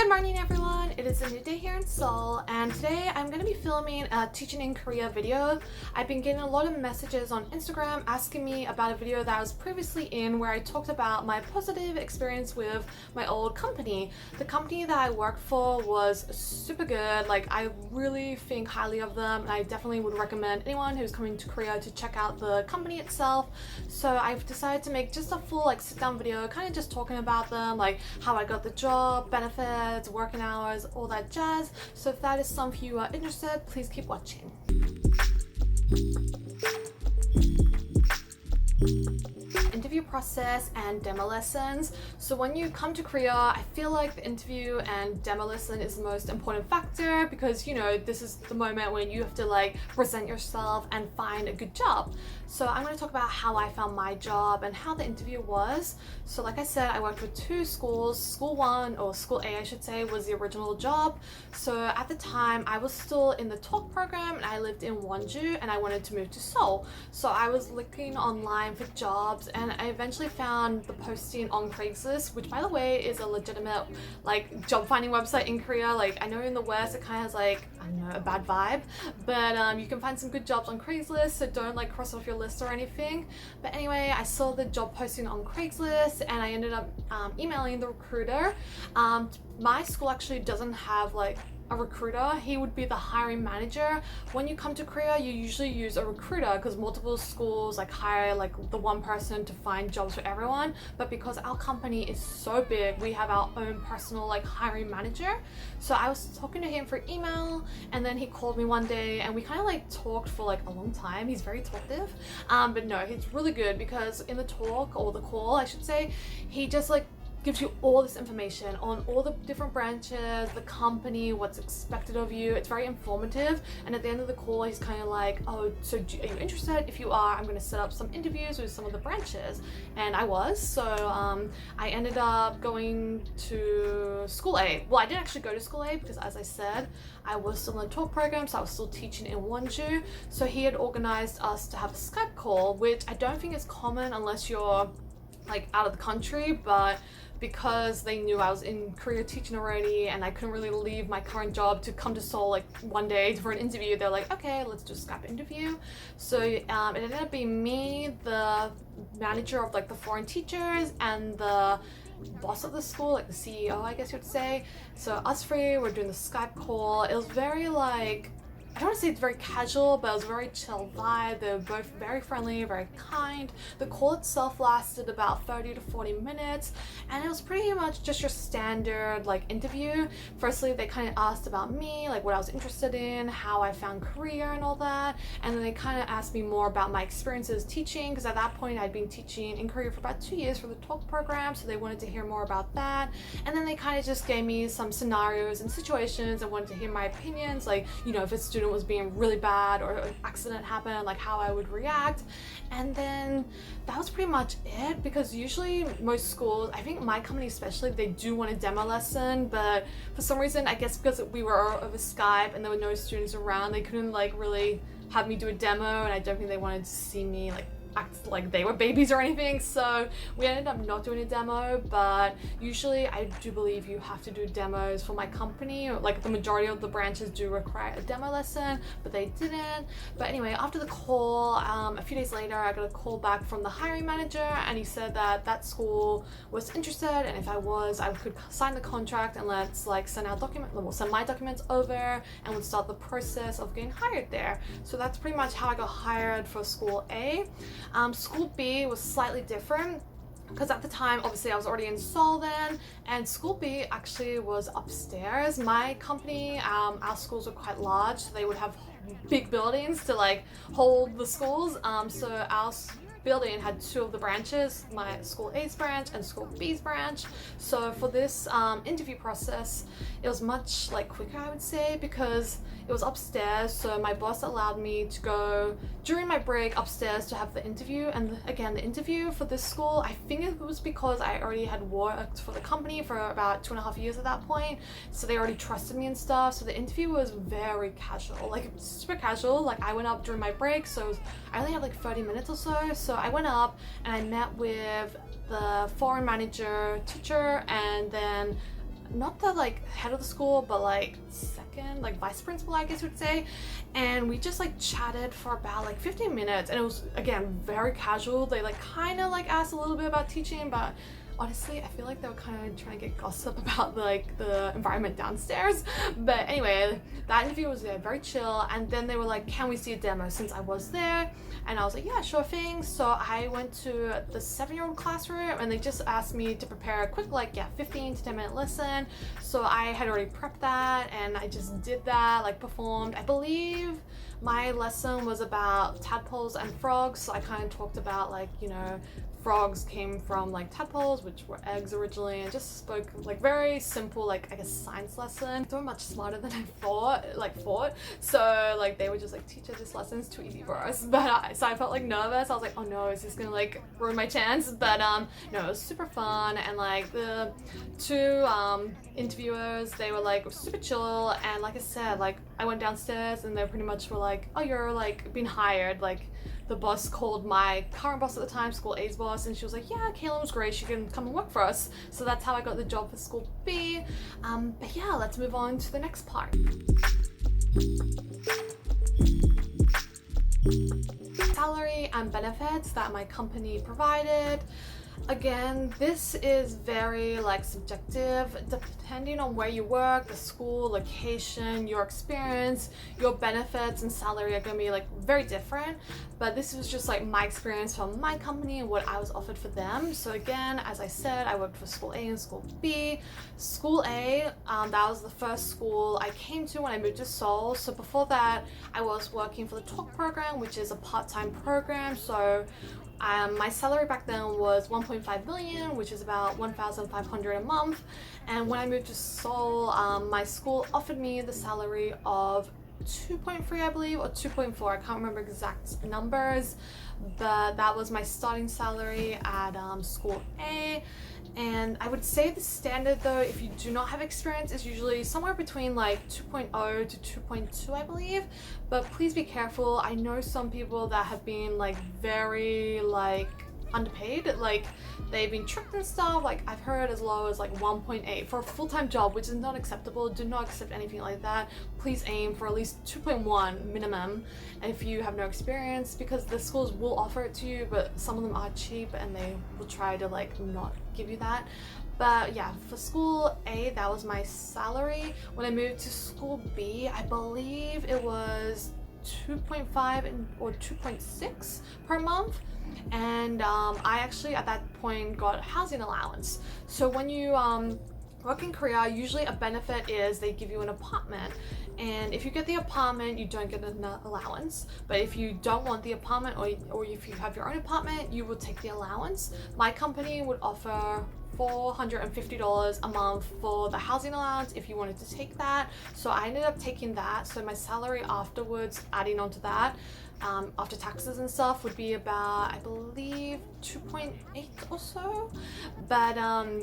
Good morning everyone, it is a new day here in Seoul and today I'm going to be filming a teaching in Korea video. I've been getting a lot of messages on Instagram asking me about a video that I was previously in where I talked about my positive experience with my old company. The company that I worked for was super good, like I really think highly of them and I definitely would recommend anyone who's coming to Korea to check out the company itself. So I've decided to make just a full sit down video kind of just talking about them, like how I got the job, benefits, working hours, all that jazz. So if that is something you are interested, please keep watching. Interview process and demo lessons. So when you come to Korea, I feel like the interview and demo lesson is the most important factor because this is the moment when you have to present yourself and find a good job. So I'm going to talk about how I found my job and how the interview was. So like I said, I worked with two schools. School 1, or School A I should say, was the original job. So at the time I was still in the talk program and I lived in Wonju and I wanted to move to Seoul. So I was looking online for jobs and I eventually found the posting on Craigslist, which by the way is a legitimate job finding website in Korea. I know in the West it kind of has I don't know, a bad vibe, but you can find some good jobs on Craigslist, so don't cross off your list or anything. But anyway, I saw the job posting on Craigslist and I ended up emailing the recruiter. My school actually doesn't have a recruiter. He would be the hiring manager. When you come to Korea, you usually use a recruiter because multiple schools hire the one person to find jobs for everyone. But because our company is so big, we have our own personal hiring manager. So I was talking to him for email and then he called me one day and we kind of talked for a long time. He's very talkative, but no, he's really good because in the talk, or the call I should say, he just gives you all this information on all the different branches, the company, what's expected of you. It's very informative, and at the end of the call he's kind of oh, so are you interested? If you are, I'm going to set up some interviews with some of the branches. And I was, so I ended up going to School A. Well, I didn't actually go to School A because as I said, I was still in the talk program, so I was still teaching in Wonju. So he had organized us to have a Skype call, which I don't think is common unless you're out of the country, but because they knew I was in Korea teaching already and I couldn't really leave my current job to come to Seoul one day for an interview, they're okay, let's do a Skype interview. So it ended up being me, the manager of the foreign teachers, and the boss of the school, the CEO I guess you would say. So us three were doing the Skype call. It was very I don't want to say it's very casual, but it was a very chill vibe. They were both very friendly, very kind. The call itself lasted about 30 to 40 minutes and it was pretty much just your standard interview. Firstly, they kind of asked about me, what I was interested in, how I found Korea and all that, and then they kind of asked me more about my experiences teaching, because at that point I'd been teaching in Korea for about 2 years for the talk program, so they wanted to hear more about that. And then they kind of just gave me some scenarios and situations and wanted to hear my opinions, if a student was being really bad or an accident happened, how I would react. And then that was pretty much it, because usually most schools, I think my company especially, they do want a demo lesson, but for some reason, I guess because we were over Skype and there were no students around, they couldn't really have me do a demo, and I don't think they wanted to see me act like they were babies or anything. So we ended up not doing a demo, but usually I do believe you have to do demos for my company, or the majority of the branches do require a demo lesson, but they didn't. But anyway, after the call, a few days later I got a call back from the hiring manager and he said that school was interested, and if I could sign the contract and let's send my documents over and would start the process of getting hired there. So that's pretty much how I got hired for School A. School B was slightly different because at the time, obviously I was already in Seoul then, and School B actually was upstairs. My company, our schools were quite large, so they would have big buildings to hold the schools. So our building had two of the branches, my School A's branch and School B's branch. So for this interview process, it was much quicker, I would say, because it was upstairs. So my boss allowed me to go during my break upstairs to have the interview. And again, the interview for this school, I think it was because I already had worked for the company for about 2.5 years at that point, so they already trusted me and stuff. So the interview was very casual, super casual. I went up during my break, so I only had 30 minutes or so. So I went up and I met with the foreign manager, teacher, and then not the like head of the school, but like second, like vice principal, I guess you would say. And we just like chatted for about like 15 minutes, and it was again very casual. They like kind of like asked a little bit about teaching, but honestly, I feel like they were kind of trying to get gossip about like the environment downstairs. But anyway, that interview was very chill. And then they were like, can we see a demo, since I was there? And I was like, yeah, sure thing. So I went to the 7-year-old classroom, and they just asked me to prepare a quick 15 to 10 minute lesson. So I had already prepped that, and I just did that, like performed. I believe my lesson was about tadpoles and frogs. So I kind of talked about like, you know, frogs came from like tadpoles, which were eggs originally, and just spoke like very simple, like I guess science lesson. They were much smarter than I thought. So like they were just like, teacher, this lesson's too easy for us. But so I felt like nervous. I was like, oh no, is this gonna like ruin my chance? But no, it was super fun. And like the two interviewers, they were like super chill. And like I said, like I went downstairs and they pretty much were like, oh, you're like being hired. Like the boss called my current boss at the time, School A's boss, and she was like, yeah, Kaylin was great, she can come and work for us. So that's how I got the job for School B. But yeah, let's move on to the next part. Salary and benefits that my company provided. Again, this is very like subjective, depending on where you work, the school, location, your experience, your benefits and salary are gonna be like very different. But this was just like my experience from my company and what I was offered for them. So again, as I said, I worked for School A and School B. School A, that was the first school I came to when I moved to Seoul. So before that, I was working for the Talk program, which is a part-time program. So my salary back then was 1.5 million, which is about 1,500 a month. And when I moved to Seoul, my school offered me the salary of 2.3, I believe, or 2.4. I can't remember exact numbers, but that was my starting salary at School A. And I would say the standard though, if you do not have experience, is usually somewhere between like 2.0 to 2.2, I believe. But please be careful. I know some people that have been like very like underpaid, like they've been tricked and stuff. Like I've heard as low as like 1.8 for a full-time job, which is not acceptable. Do not accept anything like that. Please aim for at least 2.1 minimum, and if you have no experience, because the schools will offer it to you, but some of them are cheap and they will try to like not give you that. But yeah, for School A, that was my salary. When I moved to School B, I believe it was 2.5 or 2.6 per month. And I actually at that point got housing allowance. So when you work in Korea, usually a benefit is they give you an apartment, and if you get the apartment, you don't get an allowance. But if you don't want the apartment, or if you have your own apartment, you will take the allowance. My company would offer $450 a month for the housing allowance if you wanted to take that. So I ended up taking that. So my salary afterwards, adding on to that, after taxes and stuff, would be about, I believe, 2.8 or so. But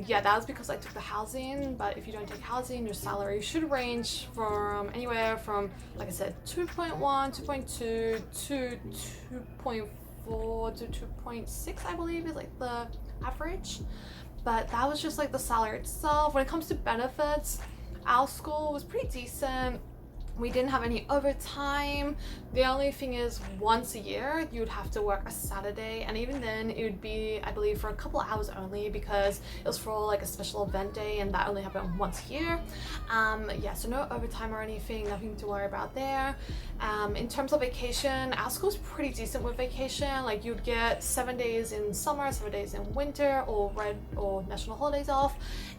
yeah, that was because I took the housing. But if you don't take housing, your salary should range from anywhere from, like I said, 2.1, 2.2 to 2.4 to 2.6, I believe, is like the average. But that was just like the salary itself. When it comes to benefits, our school was pretty decent. We didn't have any overtime. The only thing is, once a year you would have to work a Saturday, and even then it would be, I believe, for a couple of hours only, because it was for like a special event day, and that only happened once a year. Yeah, so no overtime or anything, nothing to worry about there. In terms of vacation, our school's pretty decent with vacation. Like you'd get 7 days in summer, 7 days in winter, or national holidays off.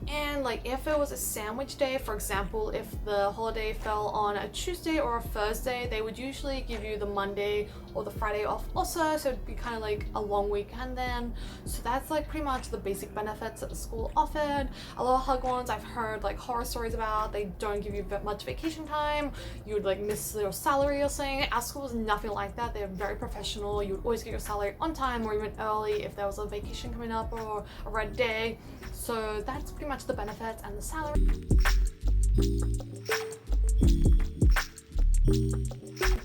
And like if it was a sandwich day, for example, if the holiday fell on a Tuesday or a Thursday, they would usually give you the Monday or the Friday off also, so it'd be kind of like a long weekend then. So that's like pretty much the basic benefits that the school offered. A lot of Hagwons I've heard like horror stories about, they don't give you much vacation time, you would like miss your salary or something. Our school was nothing like that. They're very professional. You would always get your salary on time or even early if there was a vacation coming up or a red day. So that's pretty much the benefits and the salary.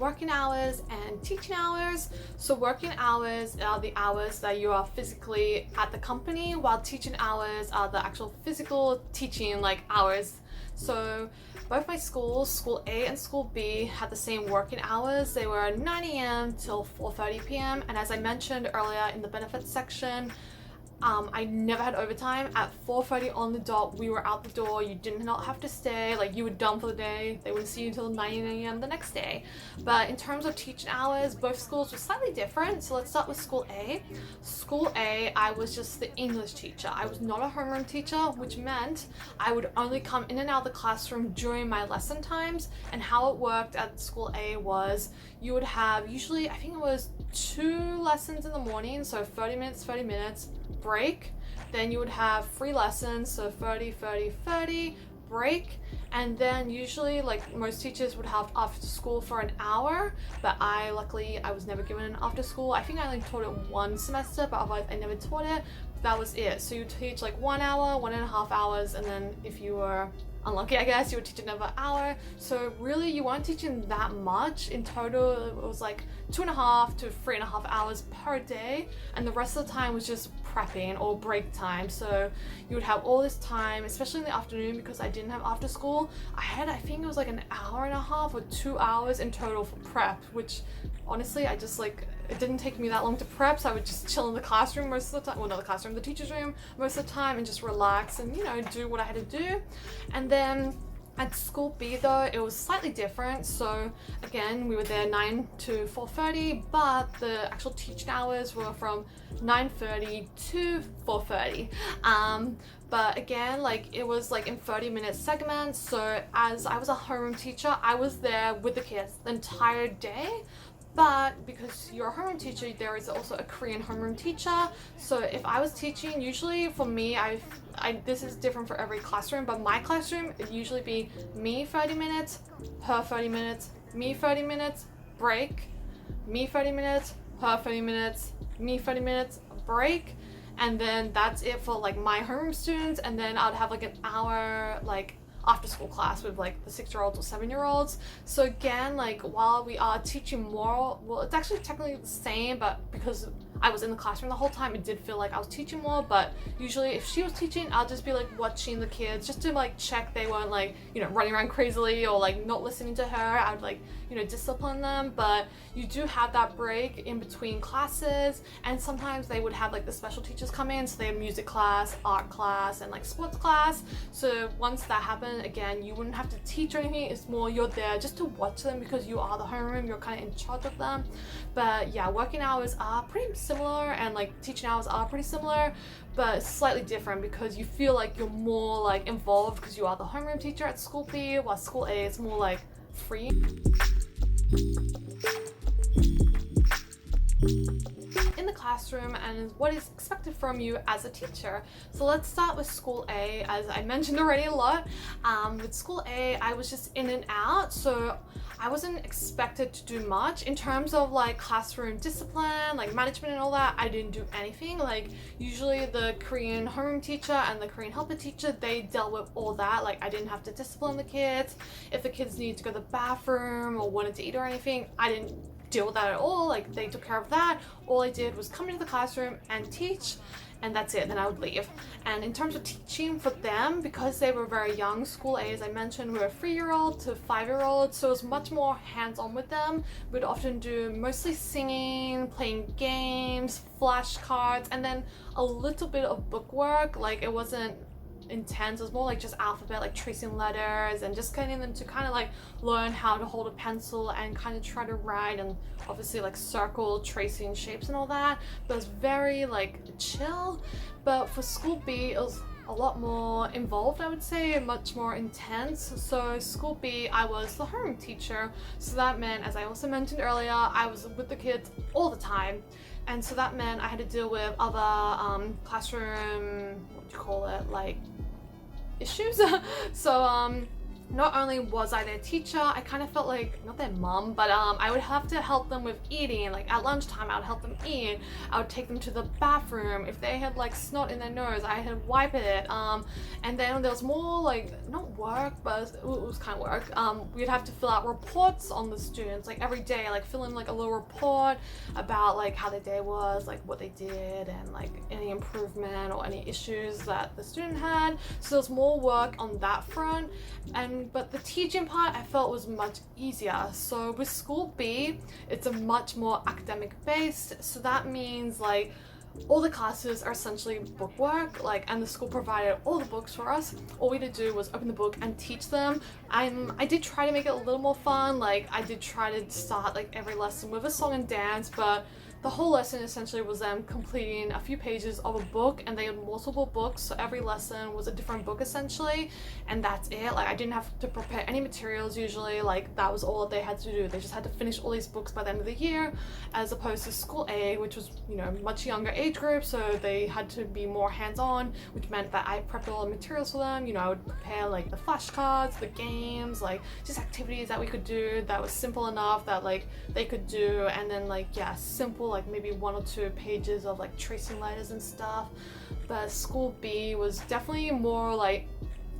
working hours and teaching hours. So working hours are the hours that you are physically at the company, while teaching hours are the actual physical teaching like hours. So both my schools, School A and School B, had the same working hours. They were 9 a.m. till 4:30 p.m. And as I mentioned earlier in the benefits section, I never had overtime. At 4:30 on the dot, we were out the door. You did not have to stay. Like, you were done for the day. They wouldn't see you until 9 a.m. the next day. But in terms of teaching hours, both schools were slightly different. So let's start with School A. School A, I was just the English teacher. I was not a homeroom teacher, which meant I would only come in and out of the classroom during my lesson times. And how it worked at School A was you would have usually, I think it was 2 lessons in the morning, so 30 minutes, break. Then you would have 3 lessons, so 30, break. And then usually, like most teachers would have after school for an hour, but luckily I was never given an after school. I think I only taught it 1 semester, but otherwise I never taught it. That was it. So you teach like 1 hour, 1.5 hours, and then if you were unlucky, I guess, you would teach another hour. So really you weren't teaching that much. In total it was like 2.5 to 3.5 hours per day, and the rest of the time was just prepping or break time. So you would have all this time, especially in the afternoon, because I didn't have after school. I think it was like an hour and a half or 2 hours in total for prep, which honestly I just like, it didn't take me that long to prep, so I would just chill in the classroom most of the time, well, not the classroom, the teacher's room most of the time, and just relax and, you know, do what I had to do. And then at School B though, it was slightly different. So again, we were there 9 to 4:30, but the actual teaching hours were from 9:30 to 4:30. But again, like, it was like in 30-minute segments. So as I was a homeroom teacher, I was there with the kids the entire day. But because you're a homeroom teacher, there is also a Korean homeroom teacher. So if I was teaching, usually for me, this is different for every classroom, but my classroom, it'd usually be me 30 minutes, her 30 minutes, me 30 minutes, break, me 30 minutes, her 30 minutes, me 30 minutes, break. And then that's it for like my homeroom students. And then I'd have like an hour like after school class with like the 6-year-olds or 7-year-olds. So again, like, while we are teaching more, well, it's actually technically the same, but because I was in the classroom the whole time, it did feel like I was teaching more. But usually if she was teaching, I'll just be like watching the kids just to like check they weren't like, you know, running around crazily or like not listening to her. I would like, you know, discipline them. But you do have that break in between classes, and sometimes they would have like the special teachers come in, so they have music class, art class, and like sports class. So once that happened, again, you wouldn't have to teach or anything. It's more you're there just to watch them because you are the homeroom, you're kind of in charge of them. But yeah, working hours are pretty similar, and like teaching hours are pretty similar, but slightly different because you feel like you're more like involved because you are the homeroom teacher at School B, while School A is more like free in the classroom and what is expected from you as a teacher. So let's start with School A. As I mentioned already a lot, with School A, I was just in and out, so I wasn't expected to do much in terms of like classroom discipline, like management and all that. I didn't do anything. Like, usually the Korean homeroom teacher and the Korean helper teacher, they dealt with all that. Like, I didn't have to discipline the kids. If the kids needed to go to the bathroom or wanted to eat or anything, I didn't deal with that at all. Like, they took care of that. All I did was come into the classroom and teach, and that's it. Then I would leave. And in terms of teaching for them, because they were very young, School A, as I mentioned, we were 3-year-old to 5-year-old, so it was much more hands-on with them. We'd often do mostly singing, playing games, flashcards, and then a little bit of bookwork. Like, it wasn't intense, it was more like just alphabet, like tracing letters and just getting them to kind of like learn how to hold a pencil and kind of try to write, and obviously like circle tracing shapes and all that. But it was very like chill. But for School B, it was a lot more involved, I would say, much more intense. So School B, I was the homeroom teacher, so that meant, as I also mentioned earlier, I was with the kids all the time. And so that meant I had to deal with other classroom, what do you call it, like issues. So not only was I their teacher, I kind of felt like, not their mum, but I would have to help them with eating. Like at lunchtime, I would help them eat. I would take them to the bathroom. If they had like snot in their nose, I had to wipe it. And then there was more like, not work, but it was kind of work. We'd have to fill out reports on the students, like every day, like fill in like a little report about like how their day was, like what they did, and like any improvement or any issues that the student had. So there was more work on that front. But the teaching part I felt was much easier. So with School B, it's a much more academic based. So that means like all the classes are essentially book work, like, and the school provided all the books for us. All we had to do was open the book and teach them. I did try to make it a little more fun. Like I did try to start like every lesson with a song and dance, but the whole lesson essentially was them completing a few pages of a book, and they had multiple books, so every lesson was a different book essentially, and that's it. Like I didn't have to prepare any materials usually, like that was all that they had to do. They just had to finish all these books by the end of the year, as opposed to School A, which was, you know, much younger age group, so they had to be more hands-on, which meant that I prepped all the materials for them. You know, I would prepare like the flashcards, the games, like just activities that we could do that was simple enough that like they could do, and then like, yeah, simple like maybe 1 or 2 pages of like tracing letters and stuff. But School B was definitely more like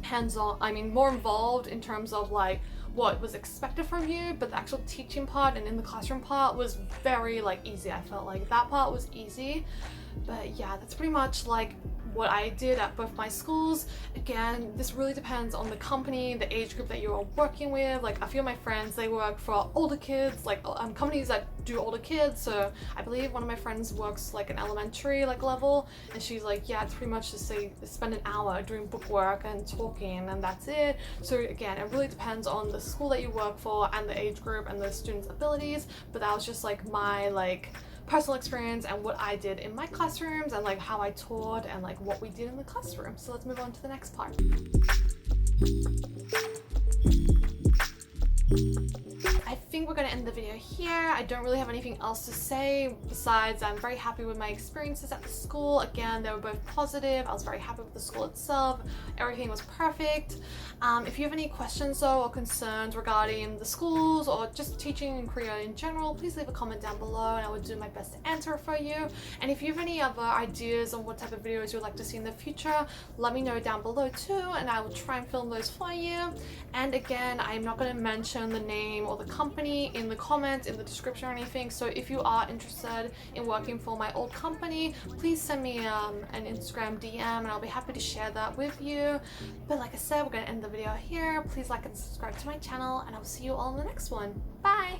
hands-on, I mean more involved in terms of like what was expected from you, but the actual teaching part and in the classroom part was very like easy. I felt like that part was easy. But yeah, that's pretty much like what I did at both my schools. Again, this really depends on the company, the age group that you're working with. Like a few of my friends, they work for older kids, like companies that do older kids. So I believe one of my friends works like an elementary like level, and she's like, yeah, it's pretty much just say spend an hour doing book work and talking, and that's it. So again, it really depends on the school that you work for and the age group and the students' abilities. But that was just like my like personal experience and what I did in my classrooms, and like how I taught and like what we did in the classroom. So let's move on to the next part. I think we're going to end the video here. I don't really have anything else to say besides I'm very happy with my experiences at the school. Again, they were both positive. I was very happy with the school itself. Everything was perfect. If you have any questions though or concerns regarding the schools or just teaching in Korea in general, please leave a comment down below and I will do my best to answer it for you. And if you have any other ideas on what type of videos you would like to see in the future, let me know down below too, and I will try and film those for you. And again, I'm not going to mention the name or the company in the comments, in the description or anything. So if you are interested in working for my old company, please send me an Instagram DM and I'll be happy to share that with you. But like I said, we're going to end the video here. Please like and subscribe to my channel, and I'll see you all in the next one. Bye!